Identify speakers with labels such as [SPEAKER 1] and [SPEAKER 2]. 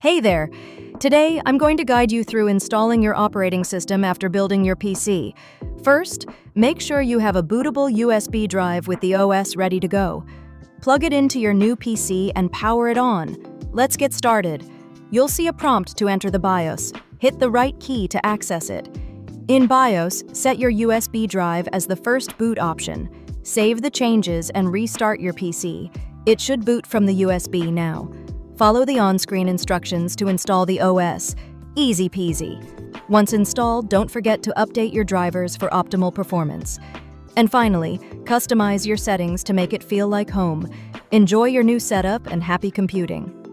[SPEAKER 1] Hey there! Today, I'm going to guide you through installing your operating system after building your PC. First, make sure you have a bootable USB drive with the OS ready to go. Plug it into your new PC and power it on. Let's get started. You'll see a prompt to enter the BIOS. Hit the right key to access it. In BIOS, set your USB drive as the first boot option. Save the changes and restart your PC. It should boot from the USB now. Follow the on-screen instructions to install the OS. Easy peasy. Once installed, don't forget to update your drivers for optimal performance. And finally, customize your settings to make it feel like home. Enjoy your new setup and happy computing.